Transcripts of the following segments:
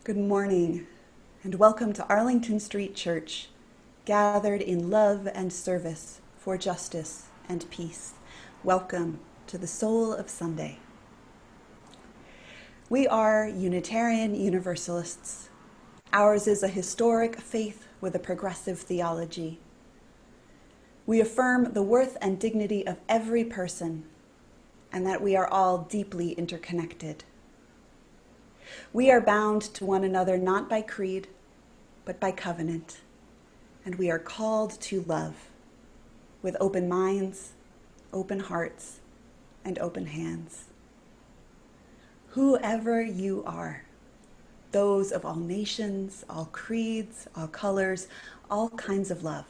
Good morning, and welcome to Arlington Street Church, gathered in love and service for justice and peace. Welcome to the Soul of Sunday. We are Unitarian Universalists. Ours is a historic faith with a progressive theology. We affirm the worth and dignity of every person, and that we are all deeply interconnected. We are bound to one another not by creed, but by covenant, and we are called to love with open minds, open hearts, and open hands. Whoever you are, those of all nations, all creeds, all colors, all kinds of love,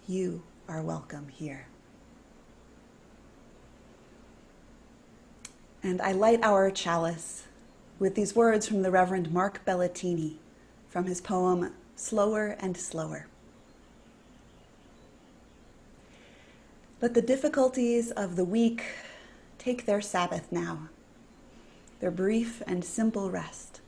you are welcome here. And I light our chalice with these words from the Reverend Mark Bellatini from his poem, Slower and Slower. Let the difficulties of the week take their Sabbath now, their brief and simple rest.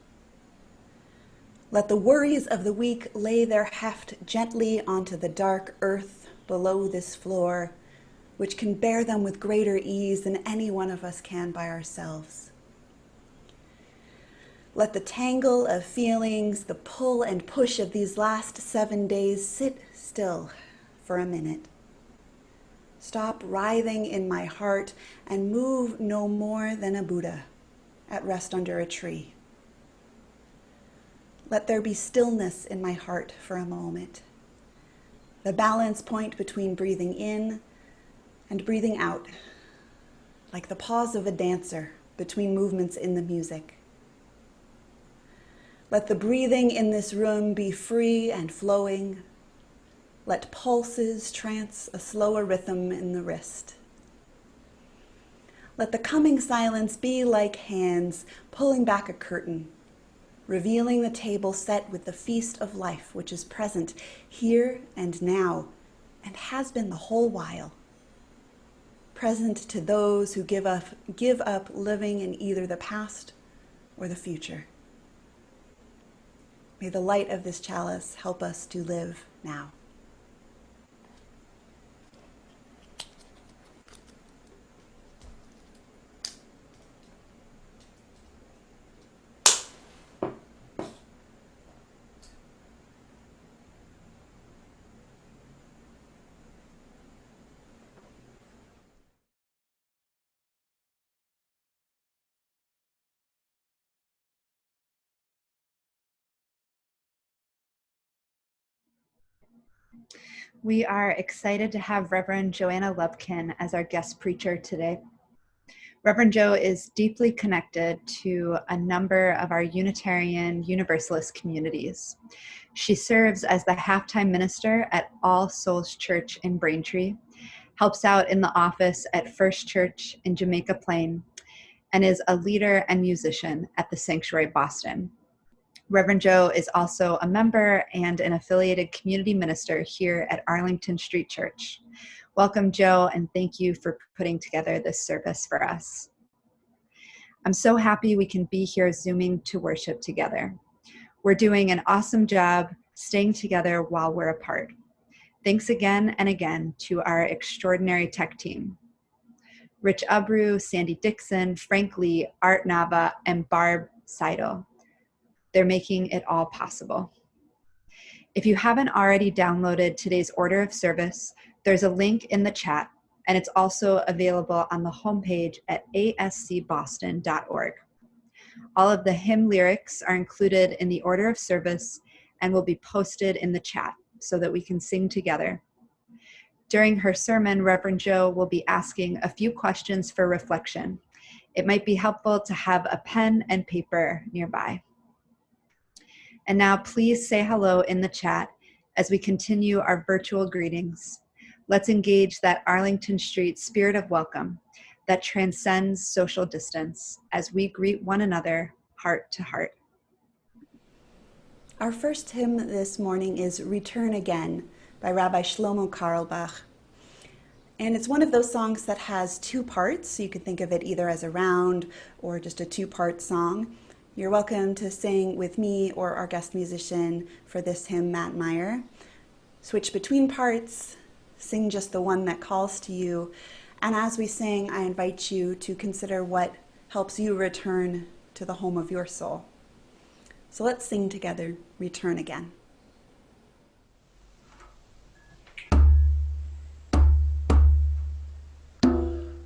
Let the worries of the week lay their heft gently onto the dark earth below this floor, which can bear them with greater ease than any one of us can by ourselves. Let the tangle of feelings, the pull and push of these last 7 days sit still for a minute. Stop writhing in my heart and move no more than a Buddha at rest under a tree. Let there be stillness in my heart for a moment, the balance point between breathing in and breathing out, like the pause of a dancer between movements in the music. Let the breathing in this room be free and flowing. Let pulses trance a slower rhythm in the wrist. Let the coming silence be like hands pulling back a curtain, revealing the table set with the feast of life which is present here and now and has been the whole while. Present to those who give up living in either the past or the future. May the light of this chalice help us to live now. We are excited to have Reverend Joanna Lubkin as our guest preacher today. Reverend Jo is deeply connected to a number of our Unitarian Universalist communities. She serves as the halftime minister at All Souls Church in Braintree, helps out in the office at First Church in Jamaica Plain, and is a leader and musician at the Sanctuary Boston. Reverend Jo is also a member and an affiliated community minister here at Arlington Street Church. Welcome, Jo, and thank you for putting together this service for us. I'm so happy we can be here Zooming to worship together. We're doing an awesome job staying together while we're apart. Thanks again and again to our extraordinary tech team. Rich Abru, Sandy Dixon, Frank Lee, Art Nava, and Barb Seidel. They're making it all possible. If you haven't already downloaded today's order of service, there's a link in the chat, and it's also available on the homepage at ascboston.org. All of the hymn lyrics are included in the order of service and will be posted in the chat so that we can sing together. During her sermon, Reverend Jo will be asking a few questions for reflection. It might be helpful to have a pen and paper nearby. And now please say hello in the chat as we continue our virtual greetings. Let's engage that Arlington Street spirit of welcome that transcends social distance as we greet one another heart to heart. Our first hymn this morning is Return Again by Rabbi Shlomo Carlebach. And it's one of those songs that has two parts, so you could think of it either as a round or just a two-part song. You're welcome to sing with me or our guest musician for this hymn, Matt Meyer. Switch between parts, sing just the one that calls to you. And as we sing, I invite you to consider what helps you return to the home of your soul. So let's sing together, Return Again.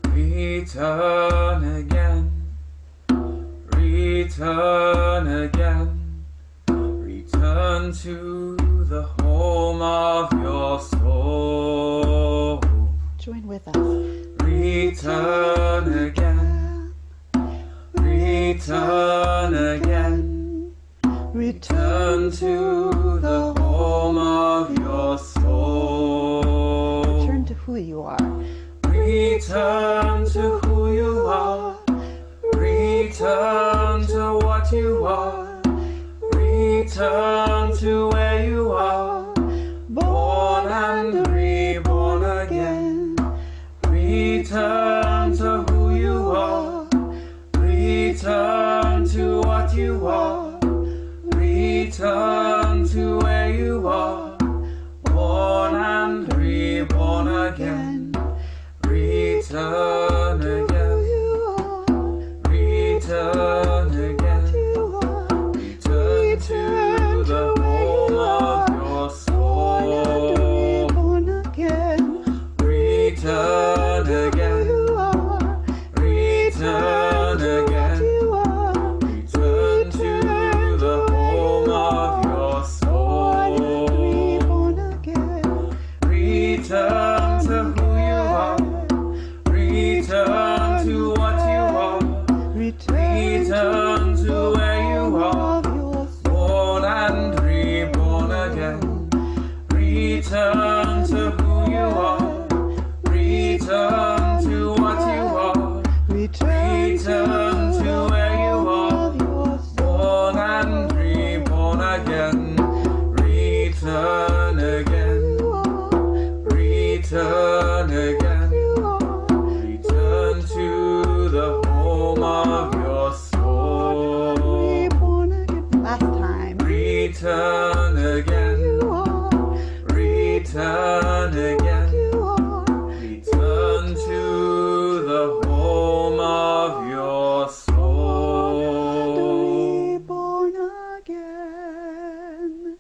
Return again, return again, return to the home of your soul. Join with us. Return again, return again, return to the home of your soul. Return to who you are. Return to who you are. Return to what you are. Return to where you are. Born and reborn again. Return to who you are. Return to what you are. Return to where you are. Born and reborn again. Return again, return again, return to the home of your soul. Return again, return again, return to the home of your soul. Return to who you are. Return to what you are. Return to where you are. Born and reborn again. Return to who you are. Return to what you are. Return to where you are. Born and reborn again. Return again. Return again. Return to the home of your soul. Last time. Return again. Return again. Return to the home of your soul. Reborn again.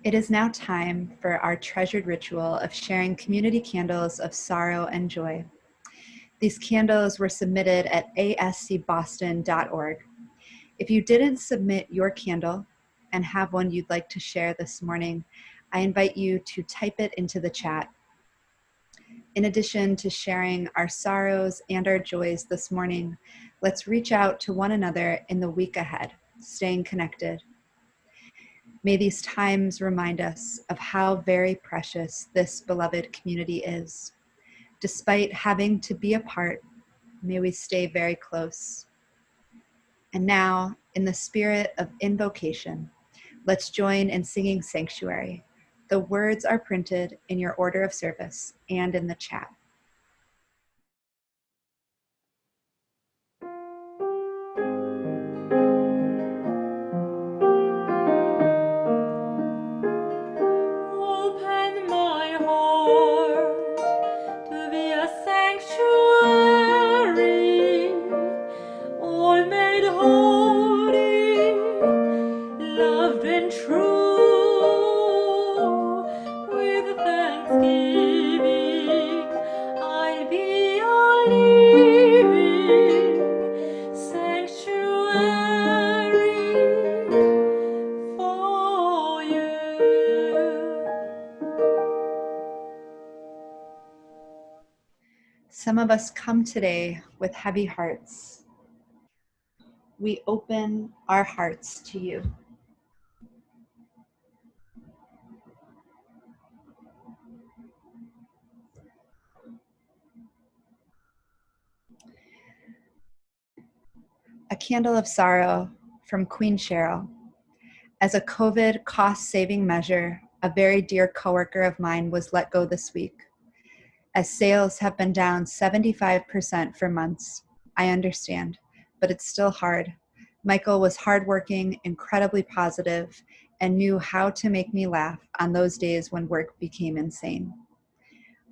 It is now time for our treasured ritual of sharing community candles of sorrow and joy. These candles were submitted at ascboston.org. If you didn't submit your candle and have one you'd like to share this morning, I invite you to type it into the chat. In addition to sharing our sorrows and our joys this morning, let's reach out to one another in the week ahead, staying connected. May these times remind us of how very precious this beloved community is. Despite having to be apart, may we stay very close. And now, in the spirit of invocation, let's join in singing Sanctuary. The words are printed in your order of service and in the chat. Open my heart to be a sanctuary, all made holy, loved and true. With thanksgiving, I'll be a living sanctuary for you. Some of us come today with heavy hearts. We open our hearts to you. A candle of sorrow from Queen Cheryl. As a COVID cost-saving measure, a very dear coworker of mine was let go this week. As sales have been down 75% for months, I understand, but it's still hard. Michael was hardworking, incredibly positive, and knew how to make me laugh on those days when work became insane.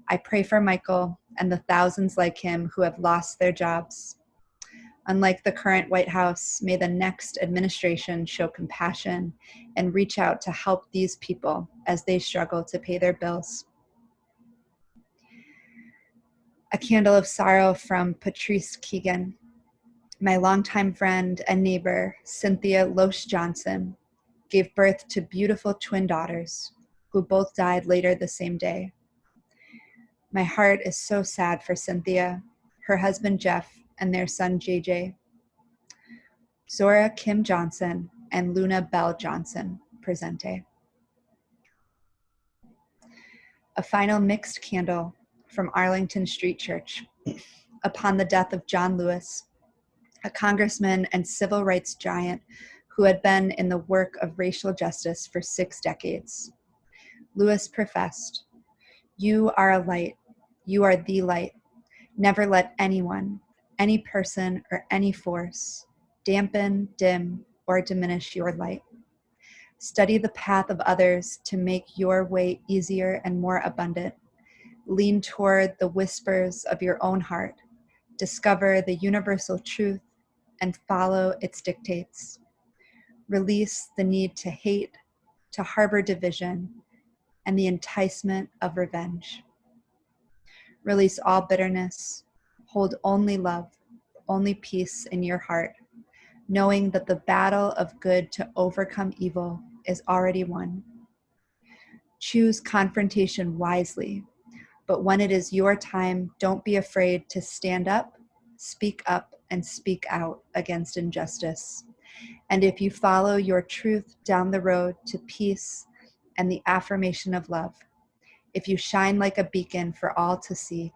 I pray for Michael and the thousands like him who have lost their jobs. Unlike the current White House, may the next administration show compassion and reach out to help these people as they struggle to pay their bills. A candle of sorrow from Patrice Keegan. My longtime friend and neighbor, Cynthia Loesch Johnson, gave birth to beautiful twin daughters who both died later the same day. My heart is so sad for Cynthia, her husband Jeff, and their son JJ. Zora Kim Johnson and Luna Bell Johnson, presente. A final mixed candle from Arlington Street Church. Upon the death of John Lewis, a congressman and civil rights giant who had been in the work of racial justice for 6 decades. Lewis professed, "You are a light. You are the light. Never let anyone, any person, or any force dampen, dim, or diminish your light. Study the path of others to make your way easier and more abundant. Lean toward the whispers of your own heart. Discover the universal truth and follow its dictates. Release the need to hate, to harbor division, and the enticement of revenge. Release all bitterness. Hold only love, only peace in your heart, knowing that the battle of good to overcome evil is already won. Choose confrontation wisely, but when it is your time, don't be afraid to stand up, and speak out against injustice. And if you follow your truth down the road to peace and the affirmation of love, if you shine like a beacon for all to see,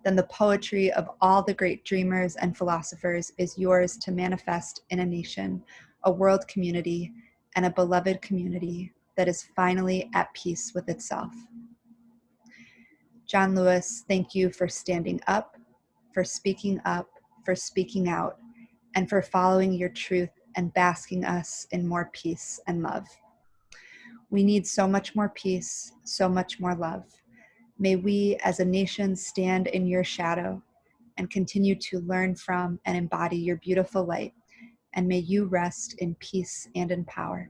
then the poetry of all the great dreamers and philosophers is yours to manifest in a nation, a world community, and a beloved community that is finally at peace with itself. John Lewis, thank you for standing up, for speaking out, and for following your truth and basking us in more peace and love. We need so much more peace, so much more love. May we as a nation stand in your shadow and continue to learn from and embody your beautiful light. And may you rest in peace and in power.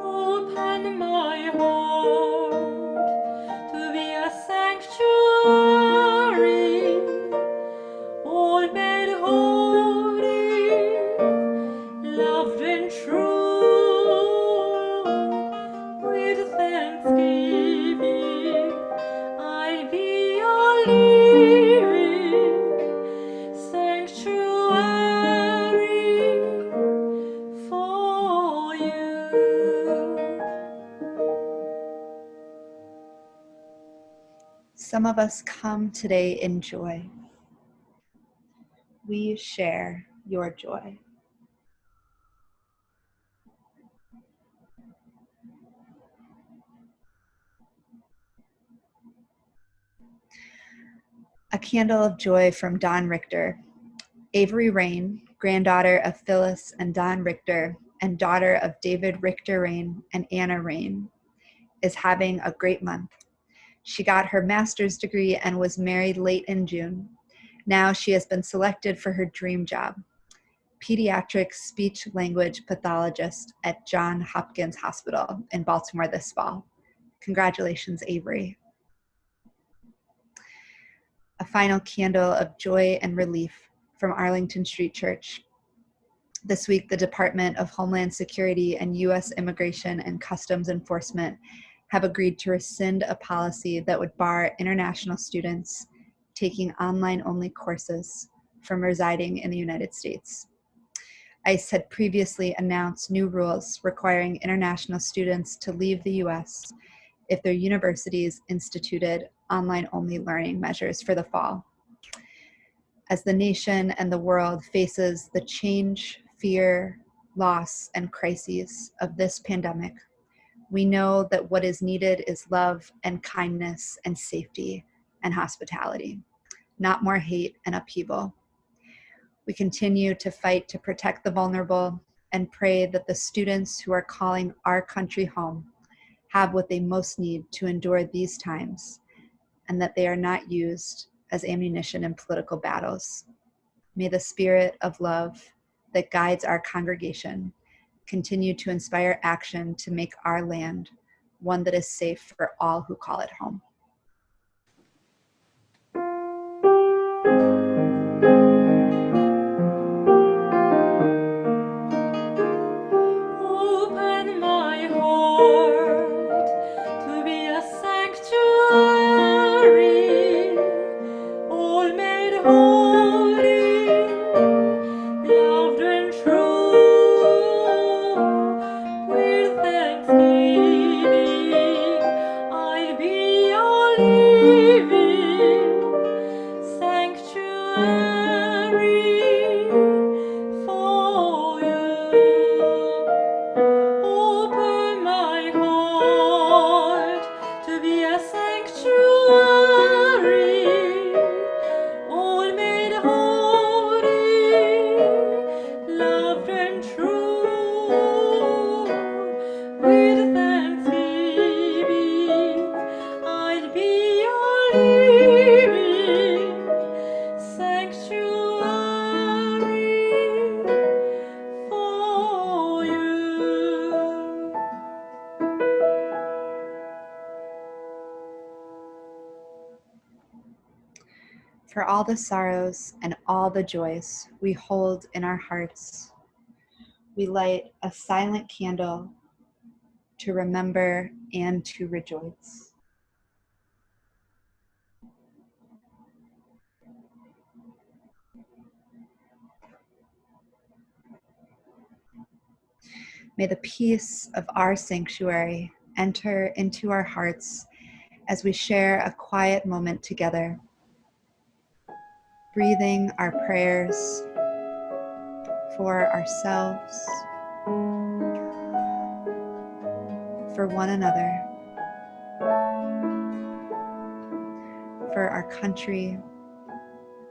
Open my heart to be a sanctuary, all made holy, loved and true. With thanksgiving, I'll be your living sanctuary for you. Some of us come today in joy. We share your joy. A candle of joy from Don Richter. Avery Rain, granddaughter of Phyllis and Don Richter, and daughter of David Richter Rain and Anna Rain, is having a great month. She got her master's degree and was married late in June. Now she has been selected for her dream job, pediatric speech-language pathologist at Johns Hopkins Hospital in Baltimore this fall. Congratulations, Avery. A final candle of joy and relief from Arlington Street Church. This week, the Department of Homeland Security and U.S. Immigration and Customs Enforcement have agreed to rescind a policy that would bar international students taking online-only courses from residing in the United States. ICE had previously announced new rules requiring international students to leave the U.S. if their universities instituted online-only learning measures for the fall. As the nation and the world faces the change, fear, loss, and crises of this pandemic, we know that what is needed is love and kindness and safety and hospitality, not more hate and upheaval. We continue to fight to protect the vulnerable and pray that the students who are calling our country home have what they most need to endure these times, and that they are not used as ammunition in political battles. May the spirit of love that guides our congregation continue to inspire action to make our land one that is safe for all who call it home. Open my heart to be a sanctuary, all made holy, loved and true. With thanksgiving, I'll be a living sanctuary for you. Open my heart to be a sanctuary, all made holy, loved and true. With thanksgiving, I'll be a living sanctuary for you. For all the sorrows and all the joys we hold in our hearts, we light a silent candle to remember and to rejoice. May the peace of our sanctuary enter into our hearts as we share a quiet moment together, breathing our prayers for ourselves, for one another, for our country,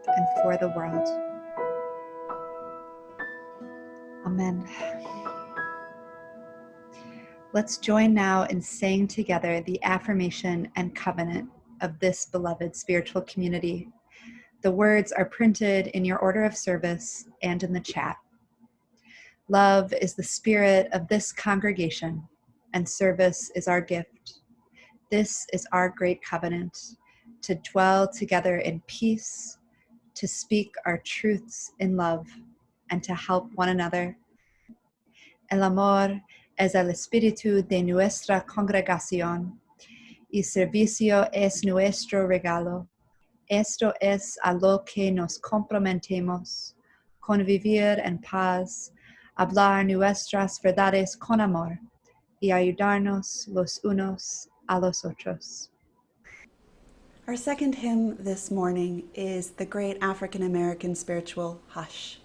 and for the world. Amen. Let's join now in saying together the affirmation and covenant of this beloved spiritual community. The words are printed in your order of service and in the chat. Love is the spirit of this congregation, and service is our gift. This is our great covenant, to dwell together in peace, to speak our truths in love, and to help one another. El amor es el espíritu de nuestra congregación, y servicio es nuestro regalo. Esto es a lo que nos comprometemos, convivir en paz, hablar nuestras verdades con amor, y ayudarnos los unos a los otros. Our second hymn this morning is the great African American spiritual Hush.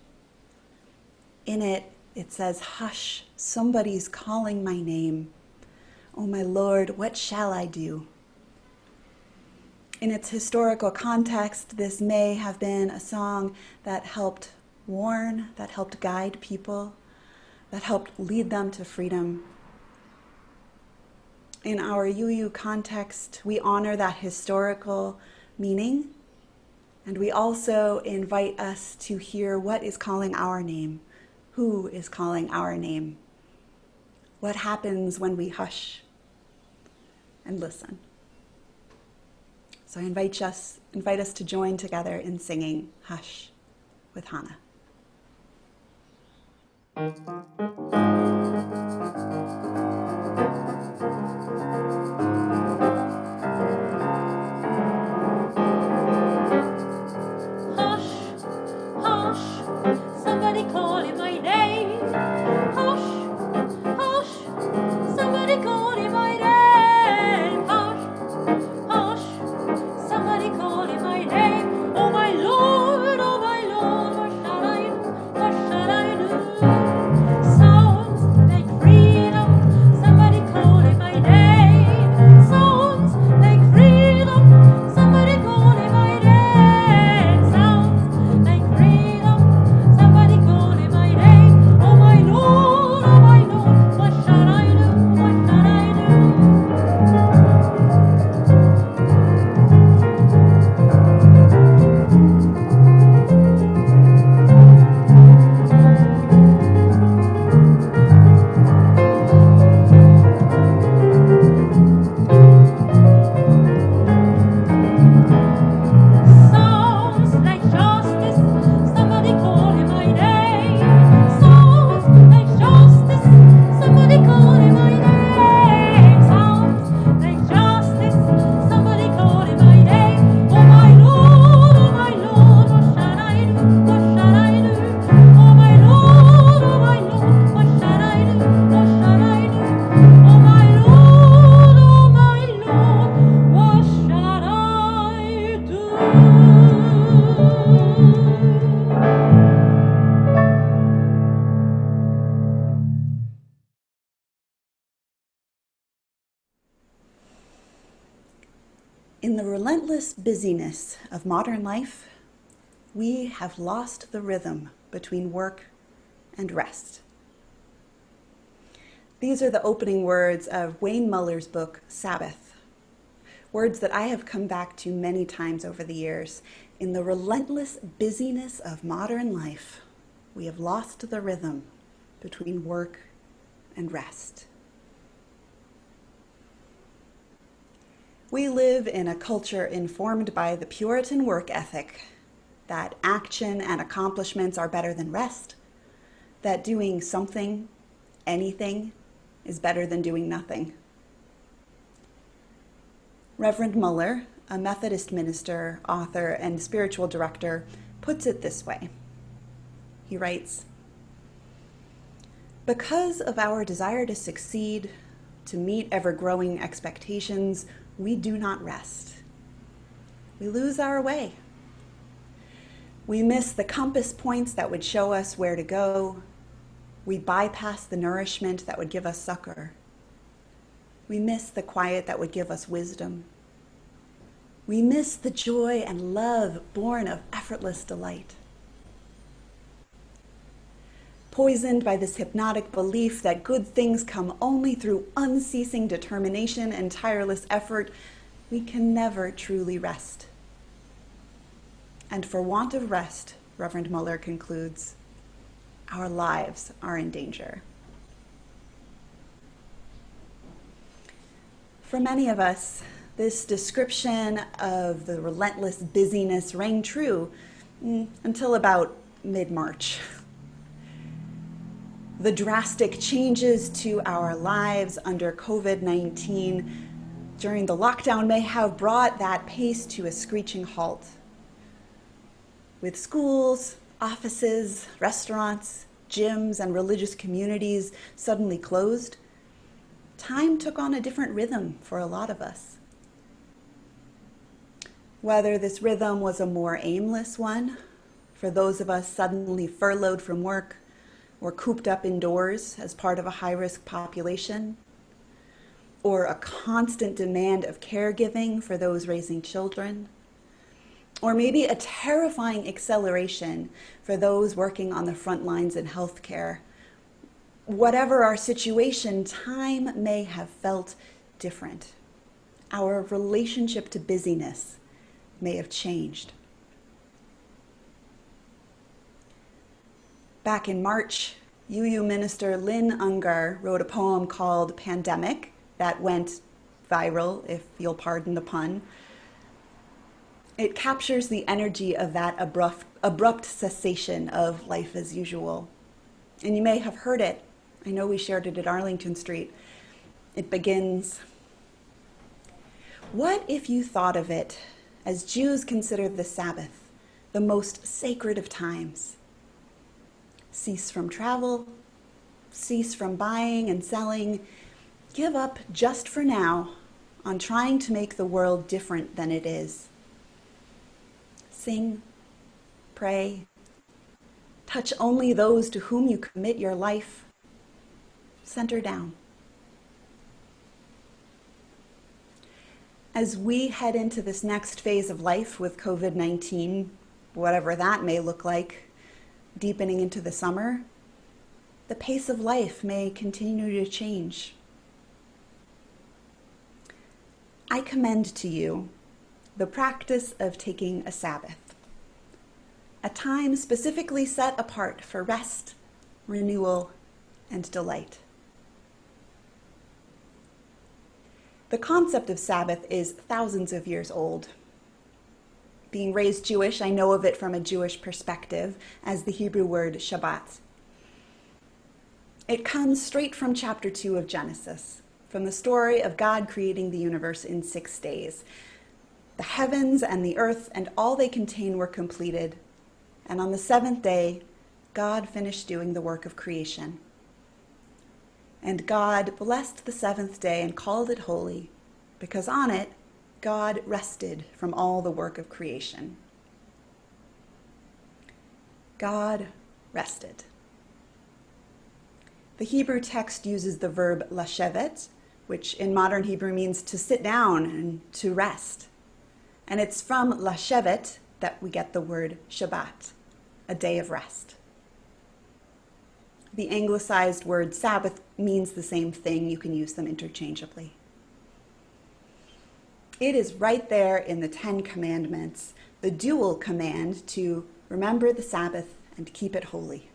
In it, it says, "Hush, somebody's calling my name. Oh my Lord, what shall I do?" In its historical context, this may have been a song that helped warn, that helped guide people, that helped lead them to freedom. In our UU context, we honor that historical meaning, and we also invite us to hear what is calling our name. Who is calling our name? What happens when we hush and listen? So I invite us to join together in singing Hush with Hannah. Hush, hush, somebody calling my name. Hush, hush, somebody calling my name. Hush, hush, somebody calling my name. Oh my Lord, what shall I do? What shall I do? In the relentless busyness of modern life, we have lost the rhythm between work and rest. These are the opening words of Wayne Muller's book, Sabbath. Words that I have come back to many times over the years. In the relentless busyness of modern life, we have lost the rhythm between work and rest. We live in a culture informed by the Puritan work ethic that action and accomplishments are better than rest, that doing something, anything, is better than doing nothing. Reverend Muller, a Methodist minister, author, and spiritual director, puts it this way. He writes, "Because of our desire to succeed, to meet ever-growing expectations, we do not rest. We lose our way. We miss the compass points that would show us where to go. We bypass the nourishment that would give us succor. We miss the quiet that would give us wisdom. We miss the joy and love born of effortless delight. Poisoned by this hypnotic belief that good things come only through unceasing determination and tireless effort, we can never truly rest. And for want of rest," Reverend Muller concludes, "our lives are in danger." For many of us, this description of the relentless busyness rang true until about mid-March. The drastic changes to our lives under COVID-19 during the lockdown may have brought that pace to a screeching halt. With schools, offices, restaurants, gyms, and religious communities suddenly closed, time took on a different rhythm for a lot of us. Whether this rhythm was a more aimless one, for those of us suddenly furloughed from work or cooped up indoors as part of a high-risk population, or a constant demand of caregiving for those raising children, or maybe a terrifying acceleration for those working on the front lines in healthcare. Whatever our situation, time may have felt different. Our relationship to busyness may have changed. Back in March, UU minister Lynn Ungar wrote a poem called Pandemic that went viral, if you'll pardon the pun. It captures the energy of that abrupt cessation of life as usual. And you may have heard it. I know we shared it at Arlington Street. It begins, "What if you thought of it as Jews consider the Sabbath, the most sacred of times? Cease from travel, cease from buying and selling, give up just for now on trying to make the world different than it is. Sing, pray, touch only those to whom you commit your life. Center down." As we head into this next phase of life with COVID-19, whatever that may look like, deepening into the summer, the pace of life may continue to change. I commend to you the practice of taking a Sabbath, a time specifically set apart for rest, renewal, and delight. The concept of Sabbath is thousands of years old. Being raised Jewish, I know of it from a Jewish perspective as the Hebrew word Shabbat. It comes straight from chapter 2 of Genesis, from the story of God creating the universe in 6 days. The heavens and the earth and all they contain were completed, and on the 7th day, God finished doing the work of creation. And God blessed the 7th day and called it holy, because on it, God rested from all the work of creation. God rested. The Hebrew text uses the verb lashevet, which in modern Hebrew means to sit down and to rest. And it's from Lashevet that we get the word Shabbat, a day of rest. The anglicized word Sabbath means the same thing. You can use them interchangeably. It is right there in the Ten Commandments, the dual command to remember the Sabbath and keep it holy.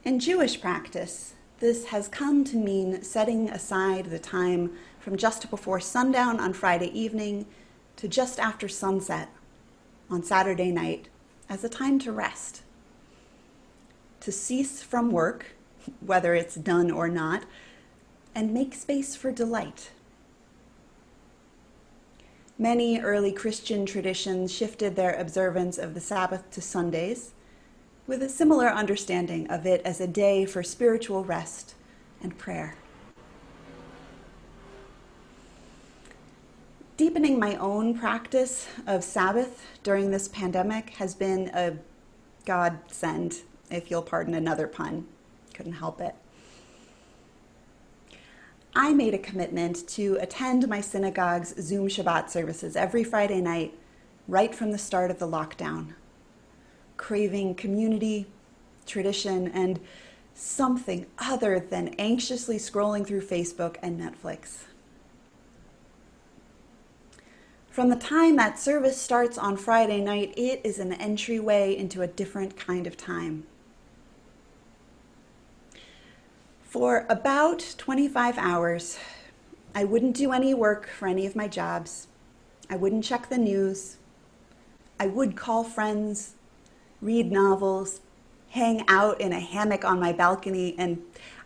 In Jewish practice, this has come to mean setting aside the time from just before sundown on Friday evening to just after sunset on Saturday night as a time to rest, to cease from work, whether it's done or not, and make space for delight. Many early Christian traditions shifted their observance of the Sabbath to Sundays, with a similar understanding of it as a day for spiritual rest and prayer. Deepening my own practice of Sabbath during this pandemic has been a godsend, if you'll pardon another pun. Couldn't help it. I made a commitment to attend my synagogue's Zoom Shabbat services every Friday night, right from the start of the lockdown, craving community, tradition, and something other than anxiously scrolling through Facebook and Netflix. From the time that service starts on Friday night, it is an entryway into a different kind of time. For about 25 hours, I wouldn't do any work for any of my jobs. I wouldn't check the news. I would call friends, read novels, hang out in a hammock on my balcony, and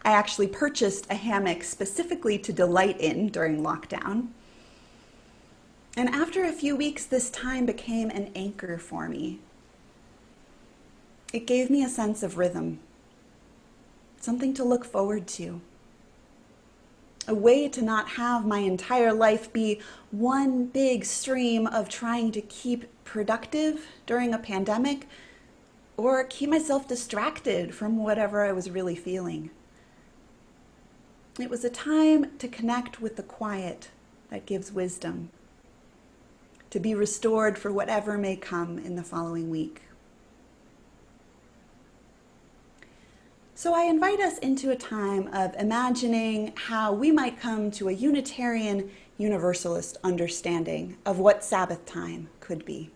I actually purchased a hammock specifically to delight in during lockdown. And after a few weeks, this time became an anchor for me. It gave me a sense of rhythm, something to look forward to, a way to not have my entire life be one big stream of trying to keep productive during a pandemic or keep myself distracted from whatever I was really feeling. It was a time to connect with the quiet that gives wisdom, to be restored for whatever may come in the following week. So I invite us into a time of imagining how we might come to a Unitarian Universalist understanding of what Sabbath time could be.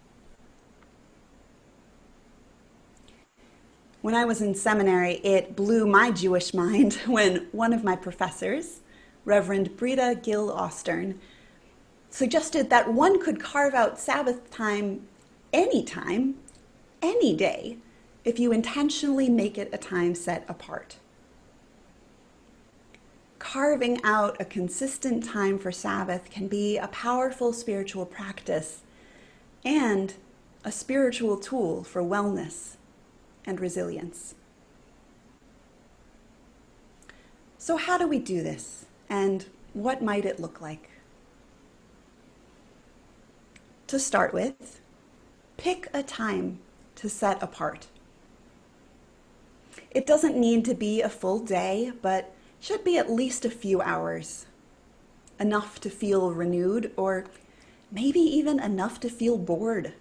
When I was in seminary, it blew my Jewish mind when one of my professors, Reverend Brita Gill Austern, suggested that one could carve out Sabbath time, any day, if you intentionally make it a time set apart. Carving out a consistent time for Sabbath can be a powerful spiritual practice and a spiritual tool for wellness and resilience. So how do we do this, and what might it look like? To start with, pick a time to set apart. It doesn't need to be a full day, but should be at least a few hours. Enough to feel renewed, or maybe even enough to feel bored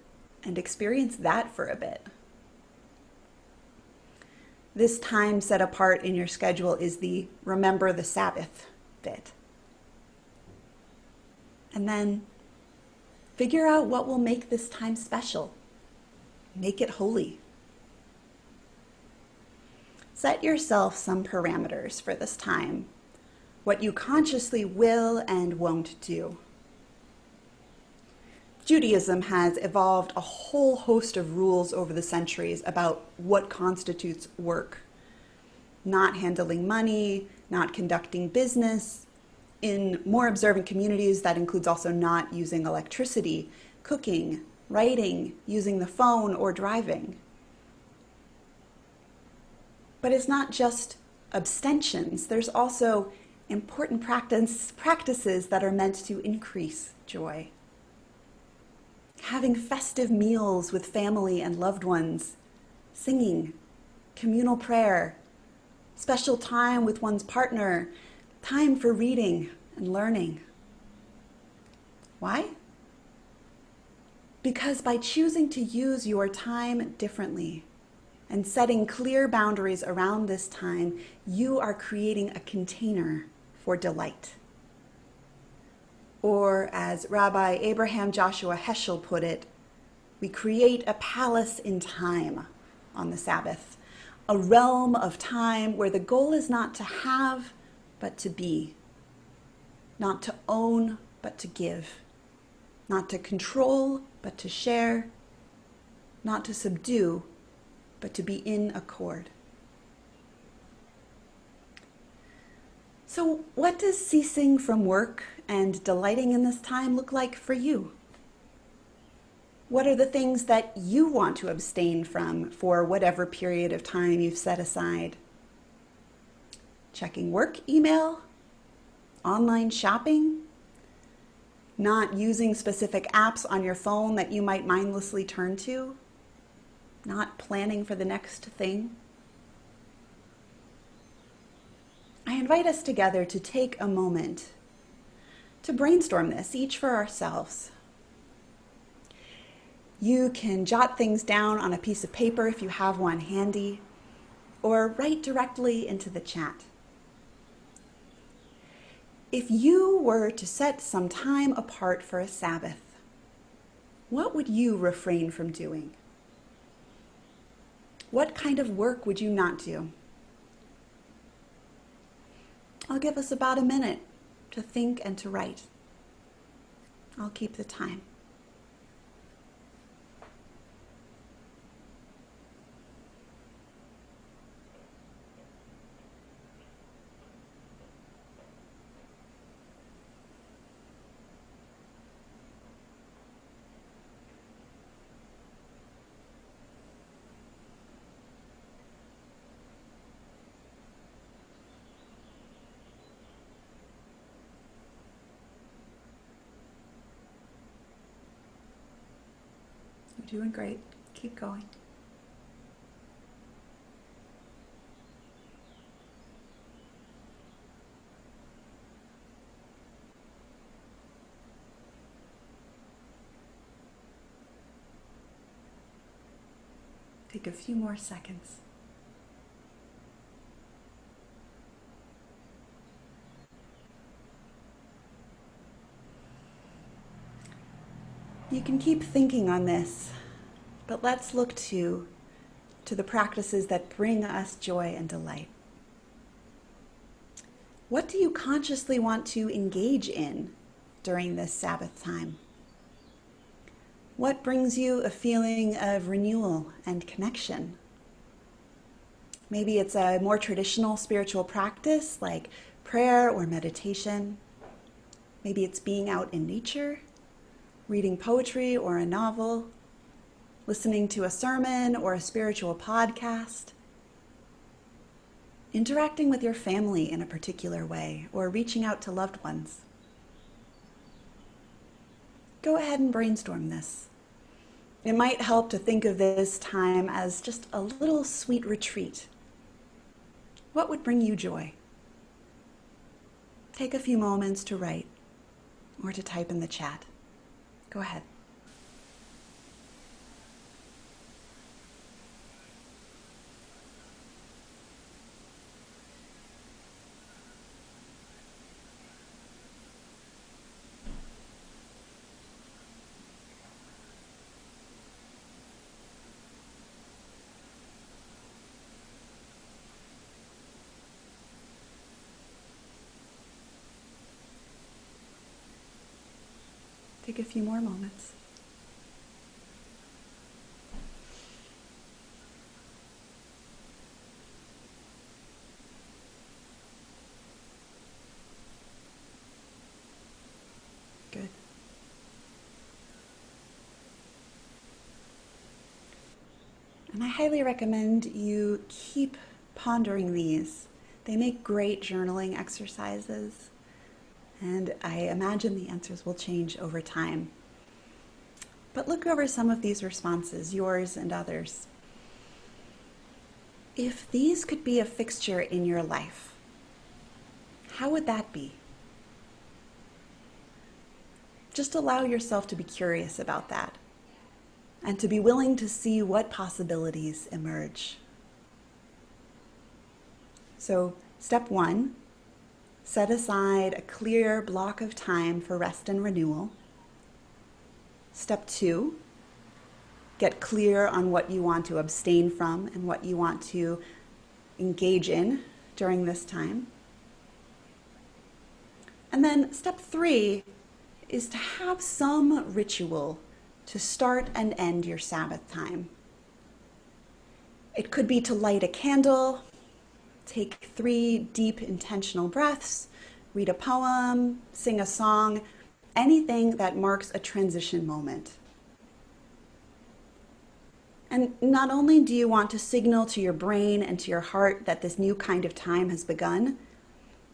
and experience that for a bit. This time set apart in your schedule is the remember the Sabbath bit. And then figure out what will make this time special. Make it holy. Set yourself some parameters for this time, what you consciously will and won't do. Judaism has evolved a whole host of rules over the centuries about what constitutes work. Not handling money, not conducting business. In more observant communities, that includes also not using electricity, cooking, writing, using the phone, or driving. But it's not just abstentions. There's also important practices that are meant to increase joy. Having festive meals with family and loved ones, singing, communal prayer, special time with one's partner, time for reading and learning. Why? Because by choosing to use your time differently and setting clear boundaries around this time, you are creating a container for delight. Or as Rabbi Abraham Joshua Heschel put it, we create a palace in time on the Sabbath, a realm of time where the goal is not to have, but to be, not to own, but to give, not to control, but to share, not to subdue, but to be in accord. So what does ceasing from work and delighting in this time look like for you? What are the things that you want to abstain from for whatever period of time you've set aside? Checking work email? Online shopping? Not using specific apps on your phone that you might mindlessly turn to? Not planning for the next thing? I invite us together to take a moment to brainstorm this, each for ourselves. You can jot things down on a piece of paper if you have one handy, or write directly into the chat. If you were to set some time apart for a Sabbath, what would you refrain from doing? What kind of work would you not do? I'll give us about a minute to think and to write. I'll keep the time. You're doing great. Keep going. Take a few more seconds. You can keep thinking on this, but let's look to the practices that bring us joy and delight. What do you consciously want to engage in during this Sabbath time? What brings you a feeling of renewal and connection? Maybe it's a more traditional spiritual practice like prayer or meditation. Maybe it's being out in nature, reading poetry or a novel, listening to a sermon or a spiritual podcast, interacting with your family in a particular way, or reaching out to loved ones. Go ahead and brainstorm this. It might help to think of this time as just a little sweet retreat. What would bring you joy? Take a few moments to write or to type in the chat. Go ahead. Take a few more moments. Good. And I highly recommend you keep pondering these. They make great journaling exercises. And I imagine the answers will change over time. But look over some of these responses, yours and others. If these could be a fixture in your life, how would that be? Just allow yourself to be curious about that and to be willing to see what possibilities emerge. So, step 1, set aside a clear block of time for rest and renewal. Step 2, get clear on what you want to abstain from and what you want to engage in during this time. And then step 3 is to have some ritual to start and end your Sabbath time. It could be to light a candle, take 3 deep intentional breaths, read a poem, sing a song, anything that marks a transition moment. And not only do you want to signal to your brain and to your heart that this new kind of time has begun,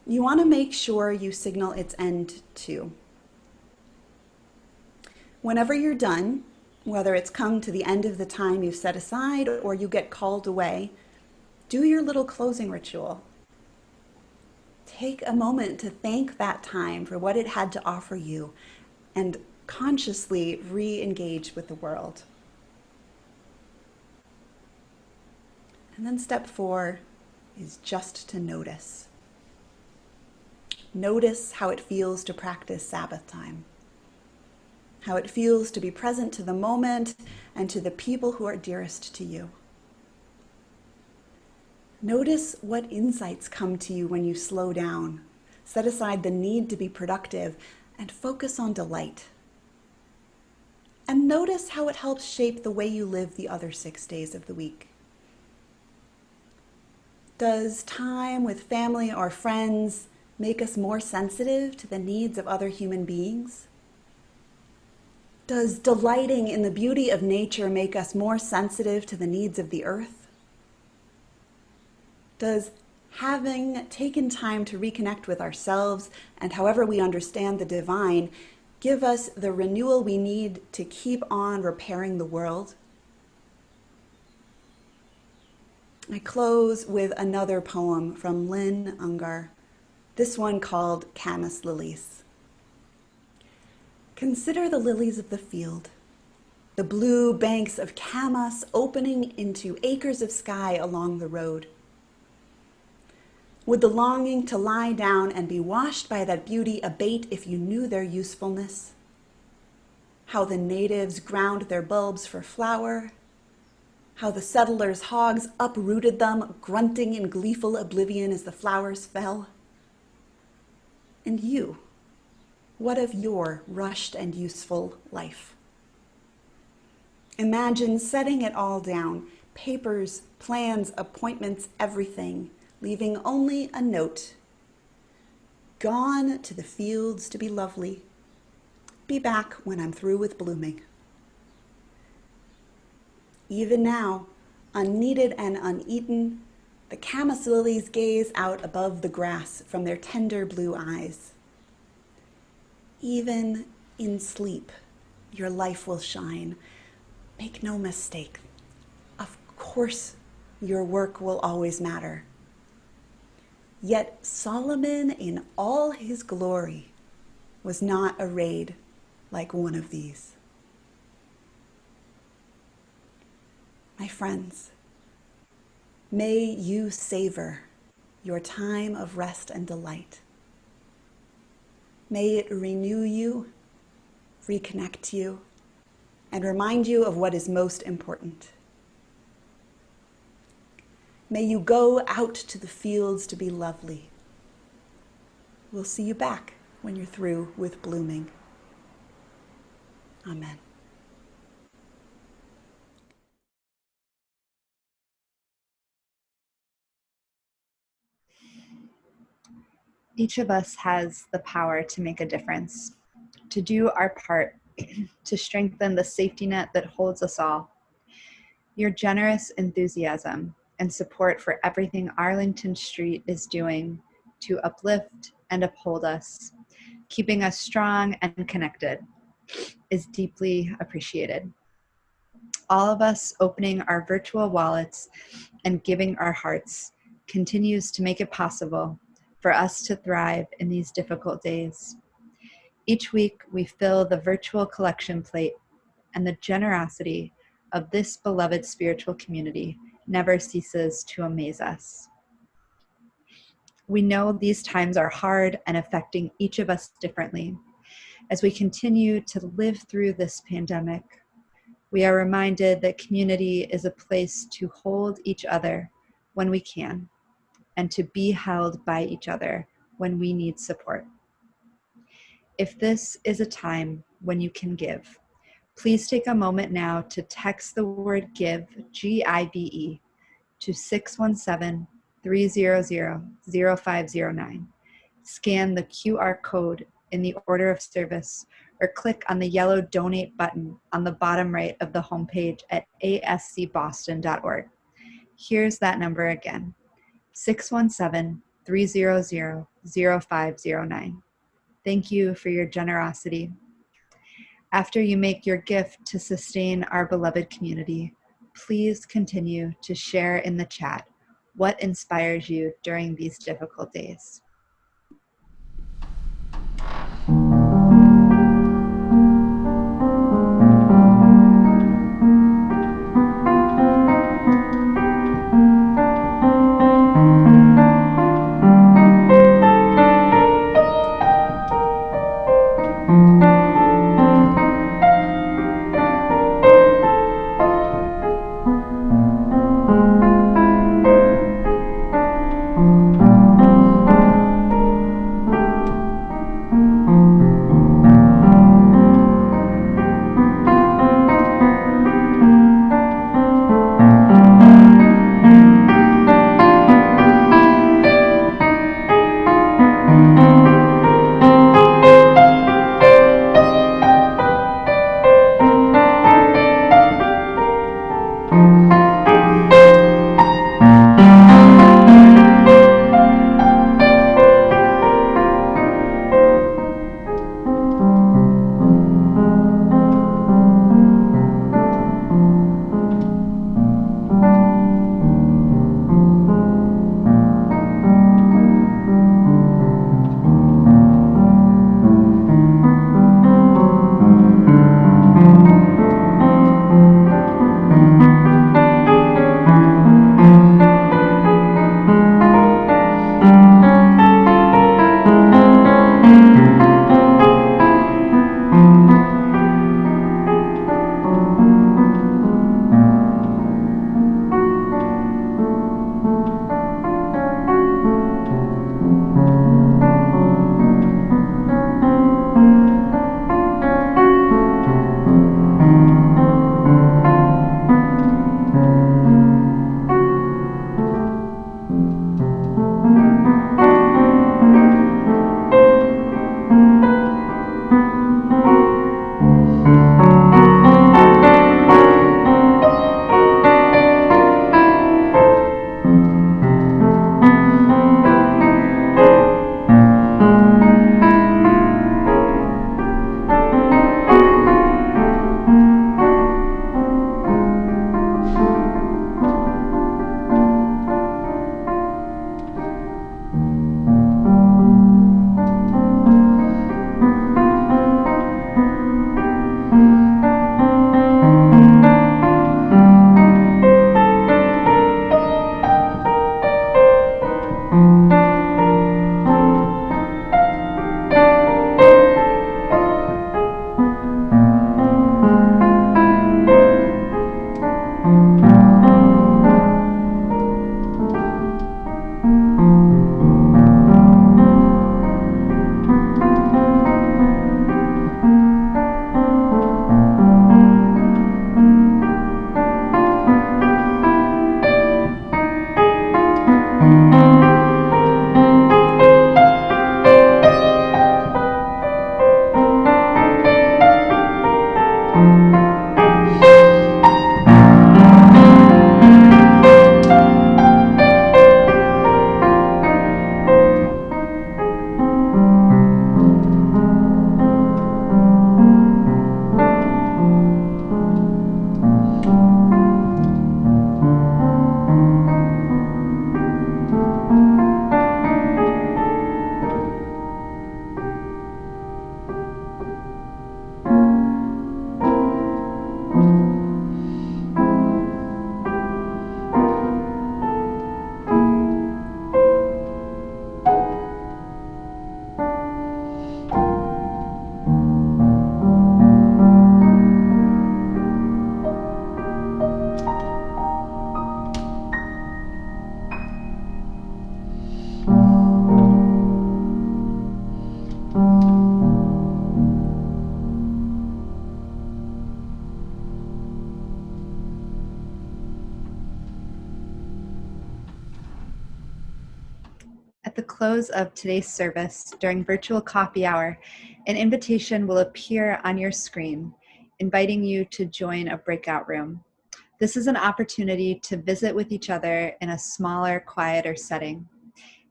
you want to make sure you signal its end too. Whenever you're done, whether it's come to the end of the time you've set aside or you get called away, do your little closing ritual. Take a moment to thank that time for what it had to offer you and consciously re-engage with the world. And then step 4 is just to notice. Notice how it feels to practice Sabbath time, how it feels to be present to the moment and to the people who are dearest to you. Notice what insights come to you when you slow down, set aside the need to be productive, and focus on delight. And notice how it helps shape the way you live the other 6 days of the week. Does time with family or friends make us more sensitive to the needs of other human beings? Does delighting in the beauty of nature make us more sensitive to the needs of the earth? Does having taken time to reconnect with ourselves and however we understand the divine give us the renewal we need to keep on repairing the world? I close with another poem from Lynn Ungar, this one called Camas Lilies. Consider the lilies of the field, the blue banks of camas opening into acres of sky along the road. Would the longing to lie down and be washed by that beauty abate if you knew their usefulness? How the natives ground their bulbs for flour, how the settlers' hogs uprooted them, grunting in gleeful oblivion as the flowers fell. And you, what of your rushed and useful life? Imagine setting it all down, papers, plans, appointments, everything, leaving only a note. Gone to the fields to be lovely. Be back when I'm through with blooming. Even now, unneeded and uneaten, the camas lilies gaze out above the grass from their tender blue eyes. Even in sleep, your life will shine. Make no mistake. Of course, your work will always matter. Yet Solomon, in all his glory, was not arrayed like one of these. My friends, may you savor your time of rest and delight. May it renew you, reconnect you, and remind you of what is most important. May you go out to the fields to be lovely. We'll see you back when you're through with blooming. Amen. Each of us has the power to make a difference, to do our part, to strengthen the safety net that holds us all. Your generous enthusiasm and support for everything Arlington Street is doing to uplift and uphold us, keeping us strong and connected, is deeply appreciated. All of us opening our virtual wallets and giving our hearts continues to make it possible for us to thrive in these difficult days. Each week, we fill the virtual collection plate, and the generosity of this beloved spiritual community never ceases to amaze us. We know these times are hard and affecting each of us differently. As we continue to live through this pandemic, we are reminded that community is a place to hold each other when we can, and to be held by each other when we need support. If this is a time when you can give, please take a moment now to text the word GIVE, G-I-V-E, to 617-300-0509. Scan the QR code in the order of service, or click on the yellow donate button on the bottom right of the homepage at ascboston.org. Here's that number again, 617-300-0509. Thank you for your generosity. After you make your gift to sustain our beloved community, please continue to share in the chat what inspires you during these difficult days. At the close of today's service, during virtual coffee hour, an invitation will appear on your screen, inviting you to join a breakout room. This is an opportunity to visit with each other in a smaller, quieter setting.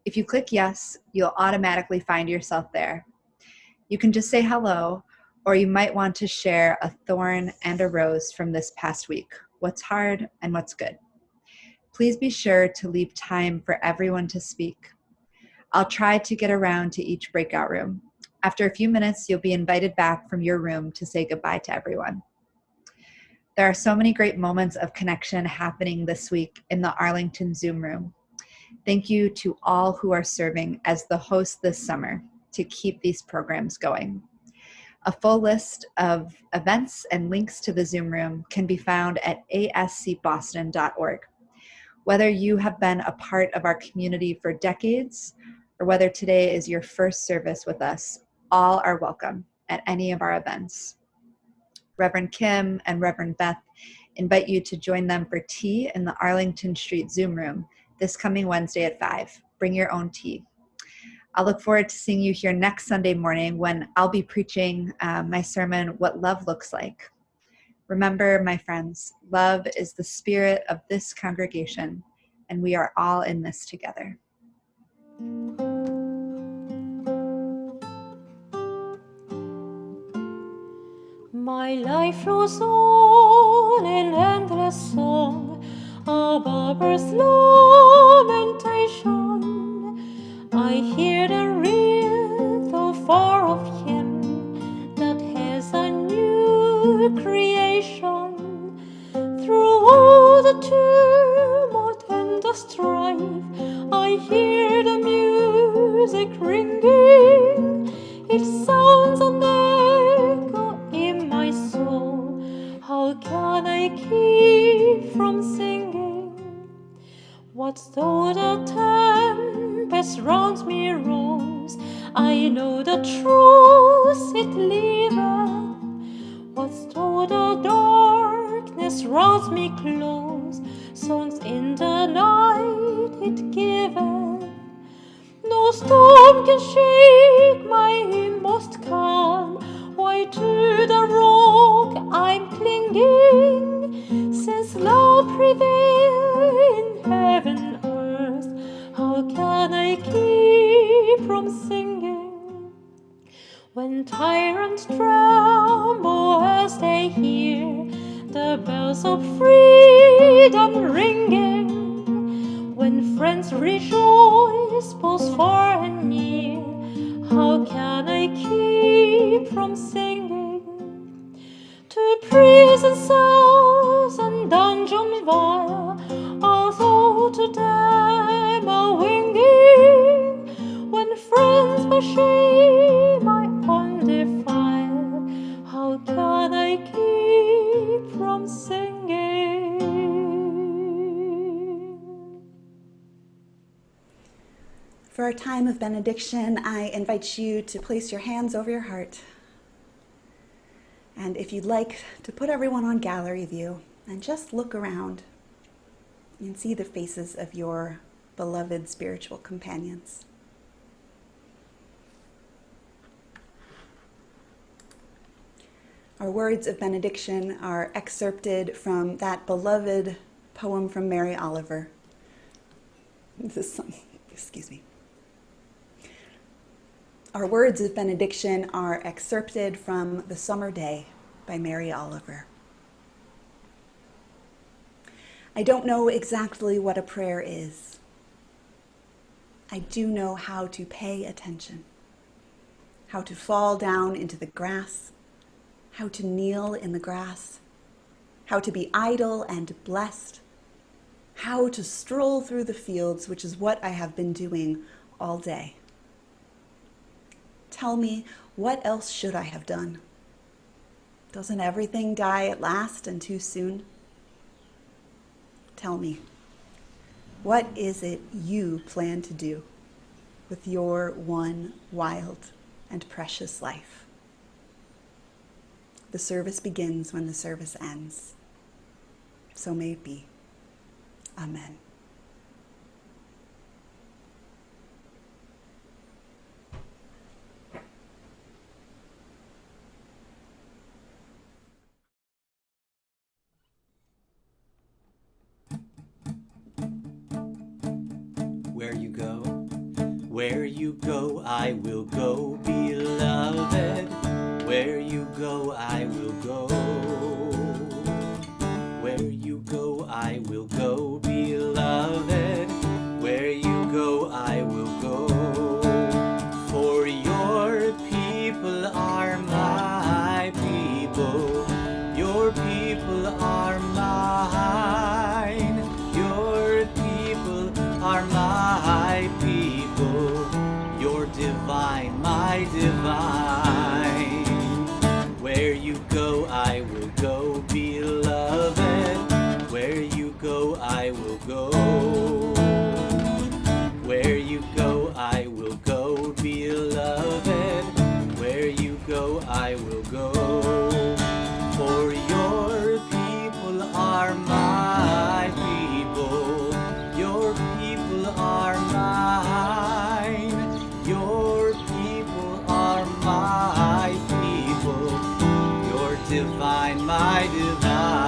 If you click yes, you'll automatically find yourself there. You can just say hello, or you might want to share a thorn and a rose from this past week, what's hard and what's good. Please be sure to leave time for everyone to speak. I'll try to get around to each breakout room. After a few minutes, you'll be invited back from your room to say goodbye to everyone. There are so many great moments of connection happening this week in the Arlington Zoom room. Thank you to all who are serving as the host this summer to keep these programs going. A full list of events and links to the Zoom room can be found at ascboston.org. Whether you have been a part of our community for decades, or whether today is your first service with us, all are welcome at any of our events. Reverend Kim and Reverend Beth invite you to join them for tea in the Arlington Street Zoom room this coming Wednesday at 5. Bring your own tea. I'll look forward to seeing you here next Sunday morning when I'll be preaching my sermon, What Love Looks Like. Remember, my friends, love is the spirit of this congregation, and we are all in this together. My life flows on in endless song above earth's lamentation. I hear the real, though far off hymn that has a new creation. Through all the tumult and the strife, I hear the music ringing. It sounds an echo in my soul. How can I keep from singing? What though the tempest round me roams? I know the truth it leaveth. What though the darkness rounds me close? Songs in the night it giveth. No storm can shake my inmost calm. Why to the rock I'm clinging? Since love prevails in heaven earth, how can I keep from singing? When tyrants tremble as they hear the bells of freedom ringing, when friends rejoice both far and near, how can I keep from singing? To prison cells and dungeon vile, although to them a winging, when friends by shame I undefiled, how can I keep from singing? For our time of benediction, I invite you to place your hands over your heart. And if you'd like to put everyone on gallery view and just look around and see the faces of your beloved spiritual companions. Our words of benediction are excerpted from that beloved poem from Mary Oliver. Excuse me. Our words of benediction are excerpted from The Summer Day by Mary Oliver. I don't know exactly what a prayer is. I do know how to pay attention, how to fall down into the grass, how to kneel in the grass, how to be idle and blessed, how to stroll through the fields, which is what I have been doing all day. Tell me, what else should I have done? Doesn't everything die at last and too soon? Tell me, what is it you plan to do with your one wild and precious life? The service begins when the service ends. So may it be. Amen. where you go. Where you go, I will go, beloved. Where you go, I will go. Where you go, I will go, beloved. Where you go, I will go. For your people are my people. Your people are mine. Your people are my people. You're divine, my divine. Where you go, I will go, beloved. Where you go, I will go. Where you go, I will go, beloved. Where you go, I will go. For your people are my people. Your people are mine. Your people are my people. You're divine, my divine.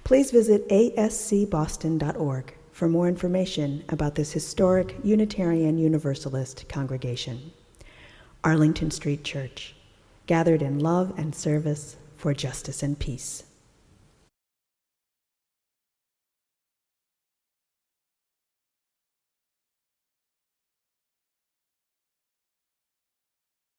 Please visit ascboston.org for more information about this historic Unitarian Universalist congregation. Arlington Street Church, gathered in love and service for justice and peace.